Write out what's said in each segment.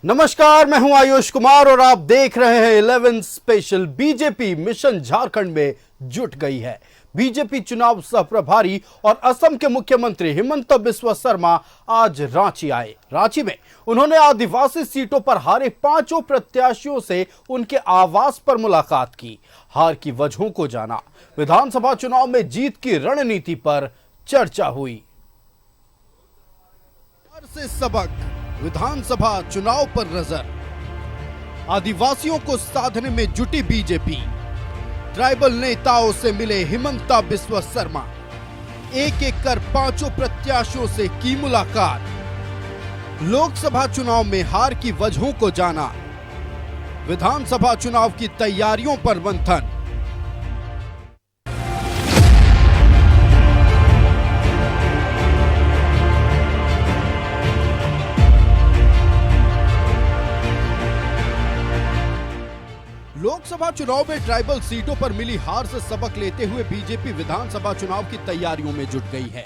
नमस्कार, मैं हूं आयुष कुमार और आप देख रहे हैं 11 स्पेशल। बीजेपी मिशन झारखंड में जुट गई है। बीजेपी चुनाव सह प्रभारी और असम के मुख्यमंत्री हिमंत बिस्वा शर्मा आज रांची आए। रांची में उन्होंने आदिवासी सीटों पर हारे 5 प्रत्याशियों से उनके आवास पर मुलाकात की, हार की वजहों को जाना, विधानसभा चुनाव में जीत की रणनीति पर चर्चा हुई। हार से सबक, विधानसभा चुनाव पर नजर, आदिवासियों को साधने में जुटी बीजेपी, ट्राइबल नेताओं से मिले हिमंत बिस्वा शर्मा, एक एक कर 5 प्रत्याशियों से की मुलाकात, लोकसभा चुनाव में हार की वजहों को जाना, विधानसभा चुनाव की तैयारियों पर मंथन। लोकसभा चुनाव में ट्राइबल सीटों पर मिली हार से सबक लेते हुए बीजेपी विधानसभा चुनाव की तैयारियों में जुट गई है।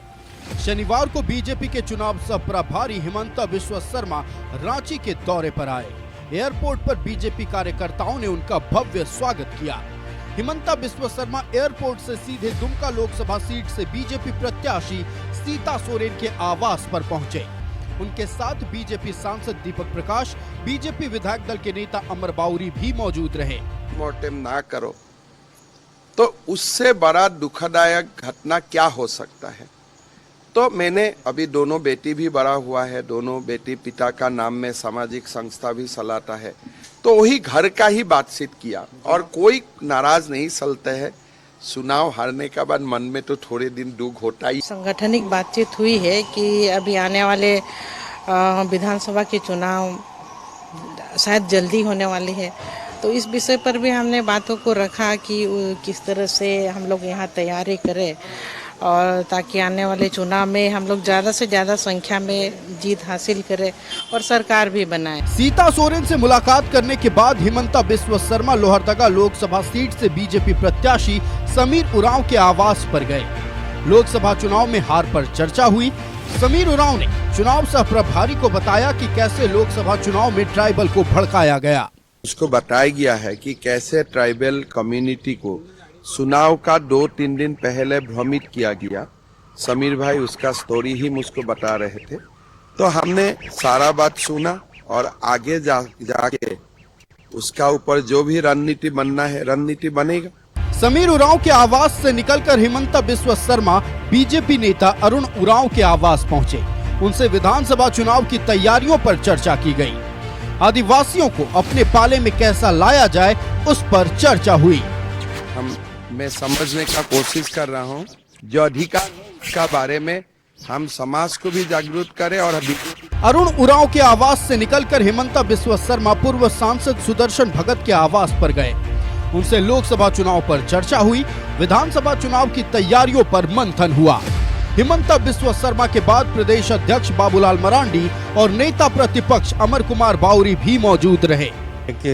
शनिवार को बीजेपी के चुनाव सह प्रभारी हिमंत बिस्वा शर्मा रांची के दौरे पर आए। एयरपोर्ट पर बीजेपी कार्यकर्ताओं ने उनका भव्य स्वागत किया। हिमंत बिस्वा शर्मा एयरपोर्ट से सीधे दुमका लोकसभा सीट से बीजेपी प्रत्याशी सीता सोरेन के आवास पर पहुंचे। उनके साथ बीजेपी सांसद दीपक प्रकाश, बीजेपी विधायक दल के नेता अमर बाउरी भी मौजूद रहे। मोर्टेम ना करो तो उससे बड़ा दुखदायक घटना क्या हो सकता है। तो मैंने अभी दोनों बेटी भी बड़ा हुआ है, दोनों बेटी पिता का नाम में सामाजिक संस्था भी चलाता है, तो वही घर का ही बातचीत किया और कोई नाराज नहीं चलते है। चुनाव हारने के बाद मन में तो थोड़े दिन दुख होता ही। संगठनिक बातचीत हुई है कि अभी आने वाले विधानसभा के चुनाव शायद जल्दी होने वाले हैं, तो इस विषय पर भी हमने बातों को रखा कि किस तरह से हम लोग यहाँ तैयारी करें और ताकि आने वाले चुनाव में हम लोग ज़्यादा से ज़्यादा संख्या में जीत हासिल करें और सरकार भी बनाए। सीता सोरेन से मुलाकात करने के बाद हिमंत बिस्वा शर्मा लोहरदगा लोकसभा सीट से बीजेपी प्रत्याशी समीर उरांव के आवास पर गए। लोकसभा चुनाव में हार पर चर्चा हुई। समीर उरांव ने चुनाव सह प्रभारी को बताया कि कैसे लोकसभा चुनाव में ट्राइबल को भड़काया गया। उसको बताया गया है कि कैसे ट्राइबल कम्युनिटी को चुनाव का 2-3 दिन पहले भ्रमित किया गया। समीर भाई उसका स्टोरी ही मुझको बता रहे थे, तो हमने सारा बात सुना और आगे जाके उसका ऊपर जो भी रणनीति बनना है रणनीति बनेगा। समीर उरांव के आवास से निकलकर हिमंत बिस्वा शर्मा बीजेपी नेता अरुण उरांव के आवास पहुंचे। उनसे विधानसभा चुनाव की तैयारियों पर चर्चा की गई। आदिवासियों को अपने पाले में कैसा लाया जाए उस पर चर्चा हुई। मैं समझने का कोशिश कर रहा हूँ जो अधिकार का बारे में हम समाज को भी जागरूक करें। और अभी अरुण उरांव के आवास से निकलकर हिमंत बिस्वा शर्मा पूर्व सांसद सुदर्शन भगत के आवास पर गए। उनसे लोकसभा चुनाव पर चर्चा हुई। विधानसभा चुनाव की तैयारियों पर मंथन हुआ। हिमंत बिस्वा शर्मा के बाद प्रदेश अध्यक्ष बाबूलाल मरांडी और नेता प्रतिपक्ष अमर कुमार बाउरी भी मौजूद रहे। एक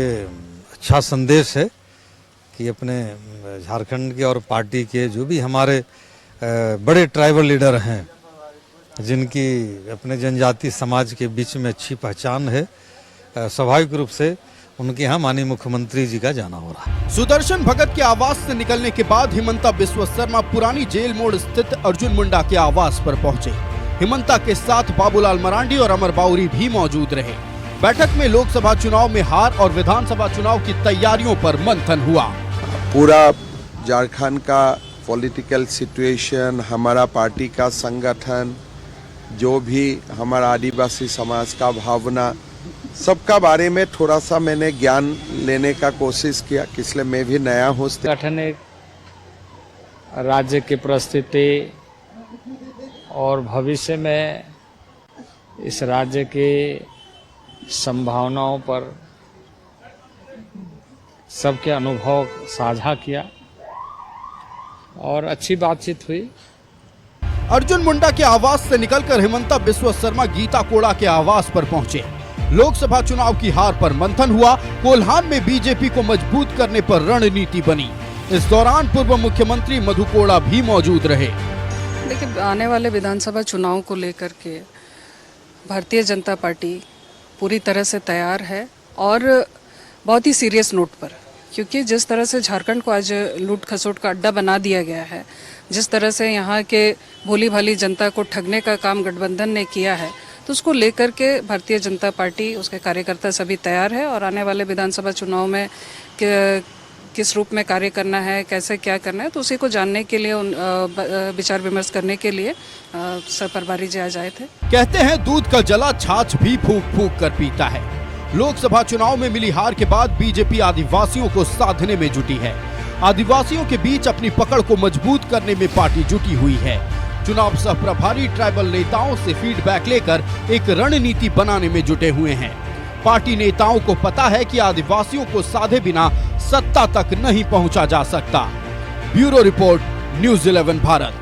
अच्छा संदेश है कि अपने झारखंड के और पार्टी के जो भी हमारे बड़े ट्राइबल लीडर हैं, जिनकी अपने जनजाति समाज के बीच में अच्छी पहचान है, स्वाभाविक रूप से उनके यहाँ माननीय मुख्यमंत्री जी का जाना हो रहा है। सुदर्शन भगत के आवास से निकलने के बाद हिमंत बिस्वा शर्मा पुरानी जेल मोड़ स्थित अर्जुन मुंडा के आवास पर पहुंचे। हिमंत के साथ बाबूलाल मरांडी और अमर बाउरी भी मौजूद रहे। बैठक में लोकसभा चुनाव में हार और विधानसभा चुनाव की तैयारियों पर मंथन हुआ। पूरा झारखंड का पॉलिटिकल सिचुएशन, हमारा पार्टी का संगठन, जो भी हमारा आदिवासी समाज का भावना, सबका बारे में थोड़ा सा मैंने ज्ञान लेने का कोशिश किया, इसलिए मैं भी नया हूँ। संगठन राज्य की परिस्थिति और भविष्य में इस राज्य की संभावनाओं पर सबके अनुभव साझा किया और अच्छी बातचीत हुई। अर्जुन मुंडा के आवास से निकलकर हिमंत बिस्वा शर्मा गीता कोड़ा के आवास पर पहुंचे। लोकसभा चुनाव की हार पर मंथन हुआ। कोल्हान में बीजेपी को मजबूत करने पर रणनीति बनी। इस दौरान पूर्व मुख्यमंत्री मधु कोड़ा भी मौजूद रहे। देखिए, आने वाले विधानसभा चुनाव को लेकर के भारतीय जनता पार्टी पूरी तरह से तैयार है और बहुत ही सीरियस नोट पर, क्योंकि जिस तरह से झारखंड को आज लूट खसोट का अड्डा बना दिया गया है, जिस तरह से यहाँ के भोली भाली जनता को ठगने का काम गठबंधन ने किया है, तो उसको लेकर के भारतीय जनता पार्टी, उसके कार्यकर्ता सभी तैयार है और आने वाले विधानसभा चुनाव में किस रूप में कार्य करना है, कैसे क्या करना है, तो उसी को जानने के लिए विचार विमर्श करने के लिए सर प्रभारी जी आज आए थे। कहते हैं दूध का जला छाछ भी फूंक फूंक कर पीता है। लोकसभा चुनाव में मिली हार के बाद बीजेपी आदिवासियों को साधने में जुटी है। आदिवासियों के बीच अपनी पकड़ को मजबूत करने में पार्टी जुटी हुई है। चुनाव सह प्रभारी ट्राइबल नेताओं से फीडबैक लेकर एक रणनीति बनाने में जुटे हुए हैं। पार्टी नेताओं को पता है कि आदिवासियों को साधे बिना सत्ता तक नहीं पहुंचा जा सकता। Bureau report, news 11 Bharat.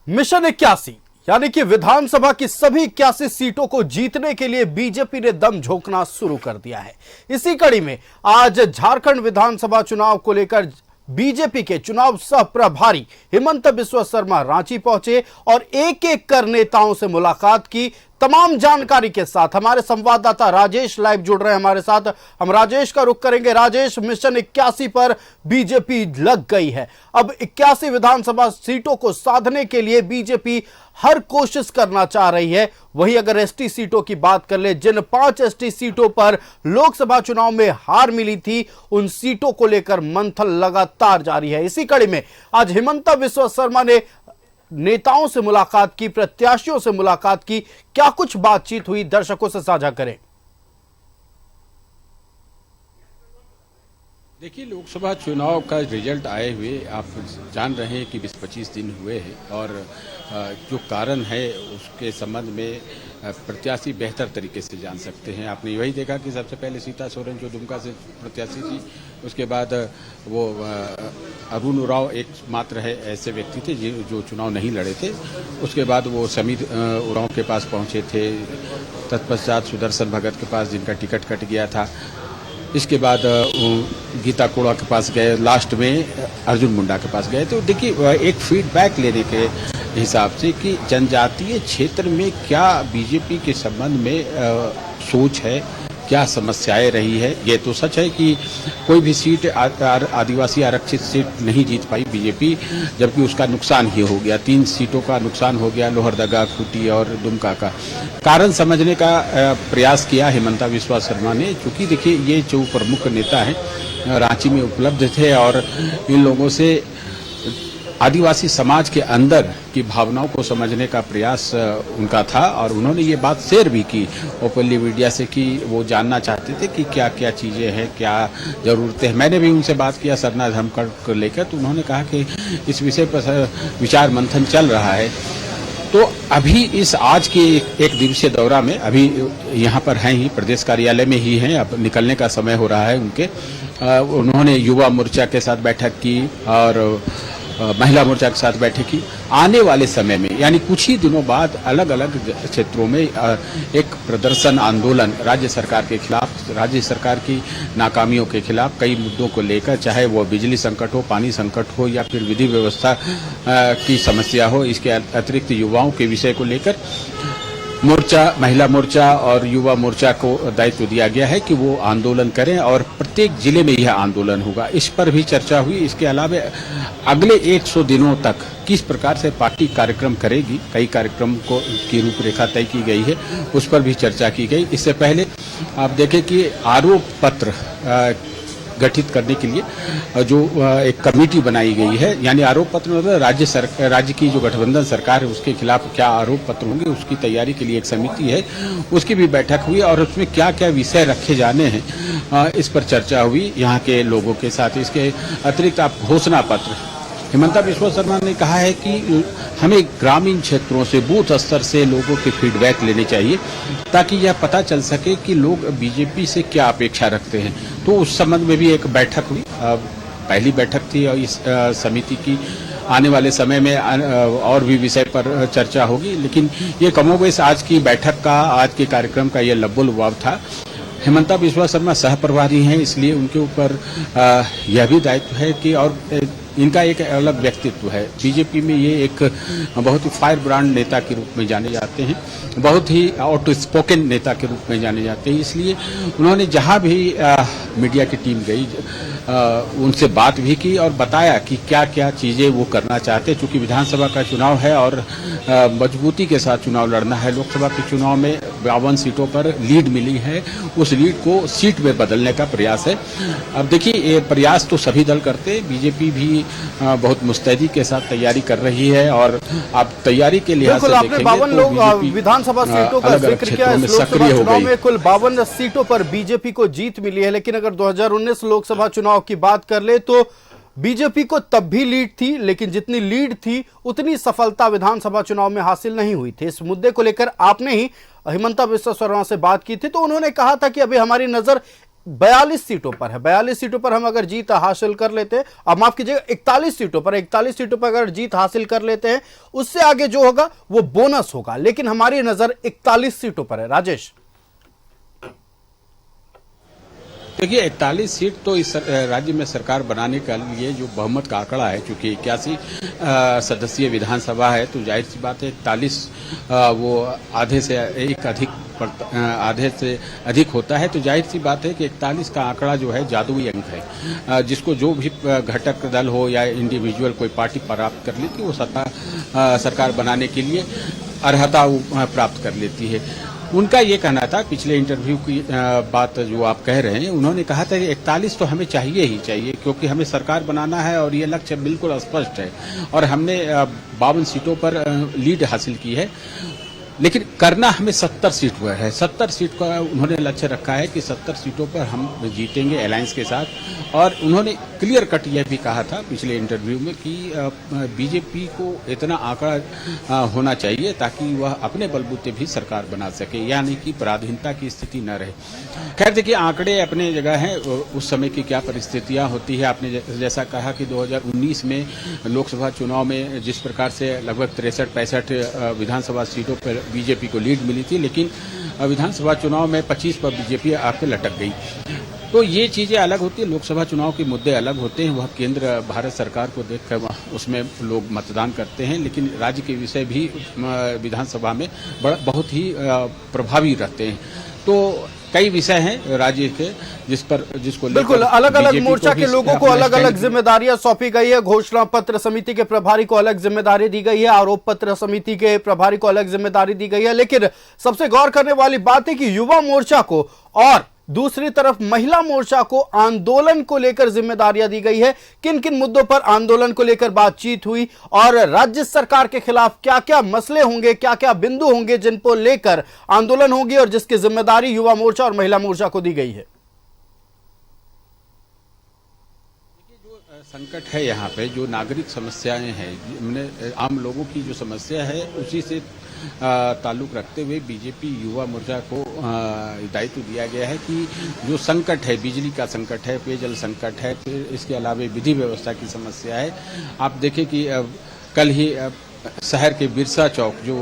Mission 81 यानी कि विधानसभा की सभी 81 सीटों को जीतने के लिए बीजेपी ने दम झोंकना शुरू कर दिया है। इसी कड़ी में आज झारखंड विधानसभा चुनाव को लेकर बीजेपी के चुनाव सह प्रभारी हिमंत बिस्वा शर्मा रांची पहुंचे और एक एक कर नेताओं से मुलाकात की। तमाम जानकारी के साथ हमारे संवाददाता राजेश लाइव जुड़ रहे हैं हमारे साथ। हम राजेश का रुख करेंगे। राजेश, मिशन 81 पर बीजेपी लग गई है। अब 81 विधानसभा सीटों को साधने के लिए बीजेपी हर कोशिश करना चाह रही है। वहीं अगर एसटी सीटों की बात कर ले, जिन 5 एसटी सीटों पर लोकसभा चुनाव में हार मिली थी, उन सीटों को लेकर मंथन लगातार जारी है। इसी कड़ी में आज हिमंत बिस्वा शर्मा ने नेताओं से मुलाकात की, प्रत्याशियों से मुलाकात की। क्या कुछ बातचीत हुई, दर्शकों से साझा करें। देखिए, लोकसभा चुनाव का रिजल्ट आए हुए आप जान रहे हैं कि 20-25 दिन हुए हैं और जो कारण है उसके संबंध में प्रत्याशी बेहतर तरीके से जान सकते हैं। आपने वही देखा कि सबसे पहले सीता सोरेन जो दुमका से प्रत्याशी थी, उसके बाद वो अरुण उरांव एकमात्र है ऐसे व्यक्ति थे जो चुनाव नहीं लड़े थे। उसके बाद वो समीर उरांव के पास पहुंचे थे, तत्पश्चात सुदर्शन भगत के पास जिनका टिकट कट गया था। इसके बाद गीता कोड़ा के पास गए, लास्ट में अर्जुन मुंडा के पास गए। तो देखिए, एक फीडबैक लेने के हिसाब से कि जनजातीय क्षेत्र में क्या बीजेपी के संबंध में सोच है, क्या समस्याएं रही है। ये तो सच है कि कोई भी सीट आदिवासी आरक्षित सीट नहीं जीत पाई बीजेपी, जबकि उसका नुकसान ही हो गया। 3 सीटों का नुकसान हो गया, लोहरदगा, खूंटी और दुमका का। कारण समझने का प्रयास किया हिमंत बिस्वा शर्मा ने, चूंकि देखिए ये जो प्रमुख नेता हैं रांची में उपलब्ध थे और इन लोगों से आदिवासी समाज के अंदर की भावनाओं को समझने का प्रयास उनका था और उन्होंने ये बात शेयर भी की ओपनली मीडिया से कि वो जानना चाहते थे कि क्या क्या चीज़ें हैं, क्या ज़रूरतें हैं। मैंने भी उनसे बात किया सरना धर्मगढ़ को लेकर, तो उन्होंने कहा कि इस विषय पर विचार मंथन चल रहा है। तो अभी इस आज के एक दिवसीय दौरा में अभी यहाँ पर हैं ही, प्रदेश कार्यालय में ही हैं, अब निकलने का समय हो रहा है उनके। उन्होंने युवा मोर्चा के साथ बैठक की और महिला मोर्चा के साथ बैठक की। आने वाले समय में यानी कुछ ही दिनों बाद अलग अलग क्षेत्रों में एक प्रदर्शन आंदोलन राज्य सरकार के खिलाफ, राज्य सरकार की नाकामियों के खिलाफ, कई मुद्दों को लेकर, चाहे वो बिजली संकट हो, पानी संकट हो या फिर विधि व्यवस्था की समस्या हो, इसके अतिरिक्त युवाओं के विषय को लेकर मोर्चा, महिला मोर्चा और युवा मोर्चा को दायित्व दिया गया है कि वो आंदोलन करें और प्रत्येक जिले में यह आंदोलन होगा। इस पर भी चर्चा हुई। इसके अलावा अगले 100 दिनों तक किस प्रकार से पार्टी कार्यक्रम करेगी, कई कार्यक्रम को की रूपरेखा तय की गई है, उस पर भी चर्चा की गई। इससे पहले आप देखें कि आरोप पत्र गठित करने के लिए जो एक कमेटी बनाई गई है, यानी आरोप पत्र मतलब राज्य की जो गठबंधन सरकार है उसके खिलाफ क्या आरोप पत्र होंगे, उसकी तैयारी के लिए एक समिति है, उसकी भी बैठक हुई और उसमें क्या क्या विषय रखे जाने हैं इस पर चर्चा हुई यहाँ के लोगों के साथ। इसके अतिरिक्त आप घोषणा पत्र, हिमंत बिस्वा शर्मा ने कहा है कि हमें ग्रामीण क्षेत्रों से, बूथ स्तर से लोगों के फीडबैक लेने चाहिए ताकि यह पता चल सके कि लोग बीजेपी से क्या अपेक्षा रखते हैं। तो उस संबंध में भी एक बैठक हुई, पहली बैठक थी और इस समिति की आने वाले समय में और भी विषय पर चर्चा होगी। लेकिन ये कमोबेश आज की बैठक का, आज के कार्यक्रम का ये लब्बो-लुभाव था। हिमंत बिस्वा शर्मा सह प्रभारी हैं, इसलिए उनके ऊपर यह भी दायित्व है कि और इनका एक अलग व्यक्तित्व है। बीजेपी में ये एक बहुत ही फायर ब्रांड नेता के रूप में जाने जाते हैं, बहुत ही आउट स्पोकन नेता के रूप में जाने जाते हैं। इसलिए उन्होंने जहां भी मीडिया की टीम गई उनसे बात भी की और बताया कि क्या क्या चीजें वो करना चाहते हैं। चूंकि विधानसभा का चुनाव है और मजबूती के साथ चुनाव लड़ना है। लोकसभा के चुनाव में 52 सीटों पर लीड मिली है, उस लीड को सीट में बदलने का प्रयास है। अब देखिए, ये प्रयास तो सभी दल करते हैं, बीजेपी भी बहुत मुस्तैदी के साथ तैयारी कर रही है और आप तैयारी के लिहाज से देखेंगे 52 लोग विधानसभा सीटों का जिक्र किया। इस लोकसभा चुनाव में कुल 52 सीटों पर बीजेपी को जीत मिली है, लेकिन अगर 2019 लोकसभा चुनाव की बात कर ले तो बीजेपी को तब भी लीड थी, लेकिन जितनी लीड थी उतनी सफलता विधानसभा चुनाव में हासिल नहीं हुई थी। इस मुद्दे को लेकर आपने ही हिमंता बिस्वा शर्मा से बात की थी, तो उन्होंने कहा था कि अभी हमारी नजर 42 सीटों पर है। 42 सीटों पर हम अगर जीत हासिल कर लेते हैं, अब माफ कीजिएगा 41 सीटों पर अगर जीत हासिल कर लेते हैं, उससे आगे जो होगा वो बोनस होगा, लेकिन हमारी नजर 41 सीटों पर है। राजेश, देखिए, 41 सीट तो इस राज्य में सरकार बनाने के लिए जो बहुमत का आंकड़ा है, चूंकि 81 सदस्यीय विधानसभा है, तो जाहिर सी बात है 41 वो आधे से अधिक होता है। तो जाहिर सी बात है कि 41 का आंकड़ा जो है जादुई अंक है, जिसको जो भी घटक दल हो या इंडिविजुअल कोई पार्टी प्राप्त कर लेती है, वो सरकार बनाने के लिए अर्हता प्राप्त कर लेती है। उनका ये कहना था, पिछले इंटरव्यू की बात जो आप कह रहे हैं, उन्होंने कहा था कि 41 तो हमें चाहिए ही चाहिए, क्योंकि हमें सरकार बनाना है और ये लक्ष्य बिल्कुल स्पष्ट है और हमने 52 सीटों पर लीड हासिल की है, लेकिन करना हमें 70 सीट पर है। 70 सीट का उन्होंने लक्ष्य रखा है कि 70 सीटों पर हम जीतेंगे अलायंस के साथ। और उन्होंने क्लियर कट यह भी कहा था पिछले इंटरव्यू में कि बीजेपी को इतना आंकड़ा होना चाहिए ताकि वह अपने बलबूते भी सरकार बना सके, यानी कि पराधीनता की स्थिति न रहे। खैर देखिए, आंकड़े अपने जगह हैं, उस समय की क्या परिस्थितियां होती है। आपने जैसा कहा कि 2019 में लोकसभा चुनाव में जिस प्रकार से लगभग 63-65 विधानसभा सीटों पर बीजेपी को लीड मिली थी, लेकिन विधानसभा चुनाव में 25 पर बीजेपी आके लटक गई। तो ये चीजें अलग होती है, लोकसभा चुनाव के मुद्दे अलग होते हैं, वह केंद्र भारत सरकार को देखकर उसमें लोग मतदान करते हैं, लेकिन राज्य के विषय भी विधानसभा में बहुत ही प्रभावी रहते हैं। तो कई विषय हैं राज्य के जिसको बिल्कुल अलग अलग मोर्चा के लोगों को अलग अलग जिम्मेदारियां सौंपी गई है। घोषणा पत्र समिति के प्रभारी को अलग जिम्मेदारी दी गई है, आरोप पत्र समिति के प्रभारी को अलग जिम्मेदारी दी गई है, लेकिन सबसे गौर करने वाली बात है कि युवा मोर्चा को और दूसरी तरफ महिला मोर्चा को आंदोलन को लेकर जिम्मेदारियां दी गई है। किन किन मुद्दों पर आंदोलन को लेकर बातचीत हुई और राज्य सरकार के खिलाफ क्या क्या मसले होंगे, क्या क्या बिंदु होंगे जिन पर लेकर आंदोलन होगी और जिसकी जिम्मेदारी युवा मोर्चा और महिला मोर्चा को दी गई है। संकट है यहाँ पे, जो नागरिक समस्याएं हैं, आम लोगों की जो समस्या है, उसी से ताल्लुक रखते हुए बीजेपी युवा मोर्चा को दायित्व दिया गया है कि जो संकट है, बिजली का संकट है, पेयजल संकट है, फिर इसके अलावा विधि व्यवस्था की समस्या है। आप देखें कि कल ही शहर के बिरसा चौक, जो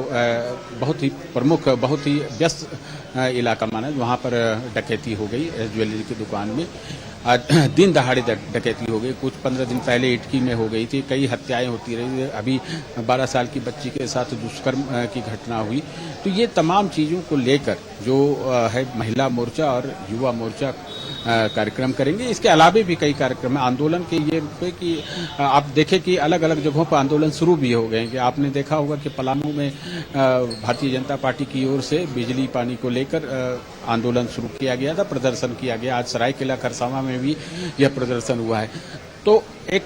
बहुत ही प्रमुख, बहुत ही व्यस्त इलाका माना, वहाँ पर डकैती हो गई ज्वेलरी की दुकान में। आज दिन दहाड़े डकैती हो गई। कुछ 15 दिन पहले इटकी में हो गई थी, कई हत्याएं होती रही। अभी 12 साल की बच्ची के साथ दुष्कर्म की घटना हुई। तो ये तमाम चीज़ों को लेकर जो है महिला मोर्चा और युवा मोर्चा कार्यक्रम करेंगे। इसके अलावा भी कई कार्यक्रम है आंदोलन के ये पे कि आप देखें कि अलग अलग जगहों पर आंदोलन शुरू भी हो गए हैं। कि आपने देखा होगा कि पलामू में भारतीय जनता पार्टी की ओर से बिजली पानी को लेकर आंदोलन शुरू किया गया था, प्रदर्शन किया गया। आज सरायकेला खरसावां में भी यह प्रदर्शन हुआ है। तो एक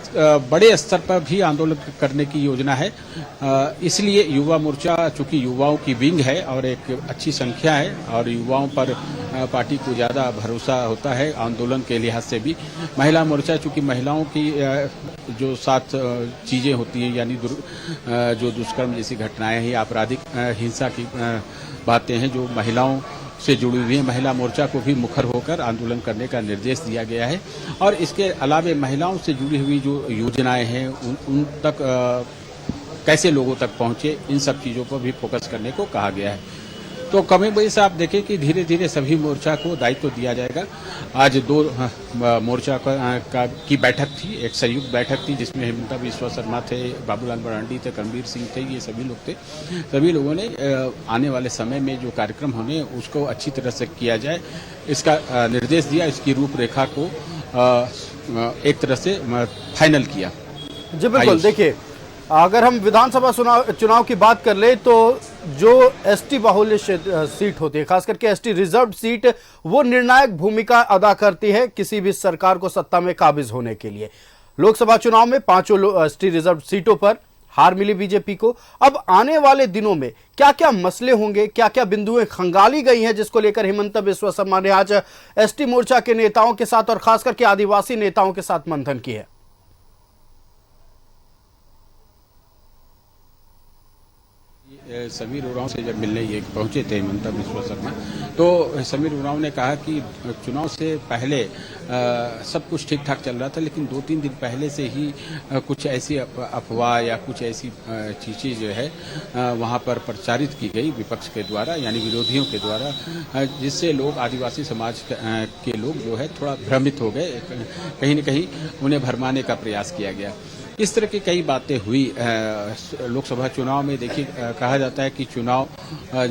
बड़े स्तर पर भी आंदोलन करने की योजना है। इसलिए युवा मोर्चा, चूंकि युवाओं की विंग है और एक अच्छी संख्या है और युवाओं पर पार्टी को ज़्यादा भरोसा होता है आंदोलन के लिहाज से भी। महिला मोर्चा, चूंकि महिलाओं की जो साथ चीज़ें होती हैं, यानी जो दुष्कर्म जैसी घटनाएं हैं, आपराधिक हिंसा की बातें हैं जो महिलाओं से जुड़ी हुई है, महिला मोर्चा को भी मुखर होकर आंदोलन करने का निर्देश दिया गया है। और इसके अलावा महिलाओं से जुड़ी हुई जो योजनाएं हैं उन तक कैसे लोगों तक पहुंचे, इन सब चीज़ों पर भी फोकस करने को कहा गया है। तो कमी बेशी आप देखें कि धीरे धीरे सभी मोर्चा को दायित्व दिया जाएगा। आज 2 मोर्चा की बैठक थी, एक संयुक्त बैठक थी जिसमें हिमंता बिस्वा शर्मा थे, बाबूलाल मरांडी थे, करणबीर सिंह थे, ये सभी लोग थे। सभी लोगों ने आने वाले समय में जो कार्यक्रम होने उसको अच्छी तरह से किया जाए इसका निर्देश दिया, इसकी रूपरेखा को एक तरह से फाइनल किया। जी बिल्कुल, देखिए अगर हम विधानसभा चुनाव की बात कर ले तो जो एसटी बाहुल्य सीट होती है, खास करके एसटी रिजर्व सीट, वो निर्णायक भूमिका अदा करती है किसी भी सरकार को सत्ता में काबिज होने के लिए। लोकसभा चुनाव में 5 एसटी रिजर्व सीटों पर हार मिली बीजेपी को। अब आने वाले दिनों में क्या क्या मसले होंगे, क्या क्या बिंदुएं खंगाली गई हैं, जिसको लेकर हिमंता बिस्वा शर्मा ने आज एसटी मोर्चा के नेताओं के साथ और खास करके आदिवासी नेताओं के साथ मंथन की है। समीर उरांव से जब मिलने ये पहुंचे थे हिमंता बिस्वा शर्मा, तो समीर उरांव ने कहा कि चुनाव से पहले सब कुछ ठीक ठाक चल रहा था, लेकिन 2-3 दिन पहले से ही कुछ ऐसी अफवाह या कुछ ऐसी चीज़ें जो है वहां पर प्रचारित की गई विपक्ष के द्वारा, यानी विरोधियों के द्वारा, जिससे लोग आदिवासी समाज के लोग जो है थोड़ा भ्रमित हो गए, कहीं न कहीं उन्हें भरमाने का प्रयास किया गया। इस तरह की कई बातें हुई। लोकसभा चुनाव में देखिए कहा जाता है कि चुनाव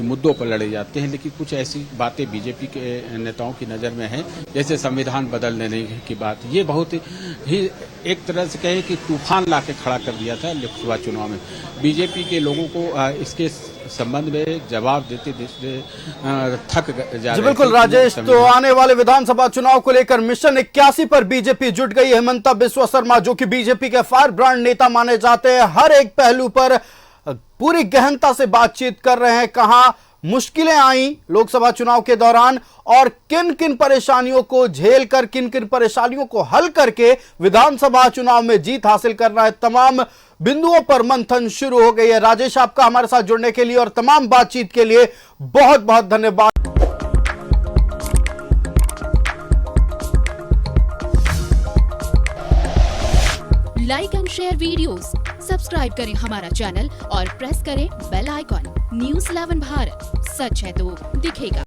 मुद्दों पर लड़े जाते हैं, लेकिन कुछ ऐसी बातें बीजेपी के नेताओं की नज़र में हैं, जैसे संविधान बदलने की बात। ये बहुत ही एक तरह से कहे कि तूफान ला के खड़ा कर दिया था लोकसभा चुनाव में। बीजेपी के लोगों को इसके संबंध में जवाब देते थक जा रहे। बिल्कुल राजेश, तो आने वाले विधानसभा चुनाव को लेकर मिशन 81 पर बीजेपी जुट गई। हिमंता बिस्वा शर्मा, जो कि बीजेपी के फायर ब्रांड नेता माने जाते हैं, हर एक पहलू पर पूरी गहनता से बातचीत कर रहे हैं। कहां मुश्किलें आई लोकसभा चुनाव के दौरान और किन किन परेशानियों को झेल कर, किन किन परेशानियों को हल करके विधानसभा चुनाव में जीत हासिल करना है, तमाम बिंदुओं पर मंथन शुरू हो गई है। राजेश, आपका हमारे साथ जुड़ने के लिए और तमाम बातचीत के लिए बहुत बहुत धन्यवाद। Like and share videos, subscribe करें हमारा चैनल और प्रेस करें बेल आइकॉन। न्यूज़ 11 भारत, सच है तो दिखेगा।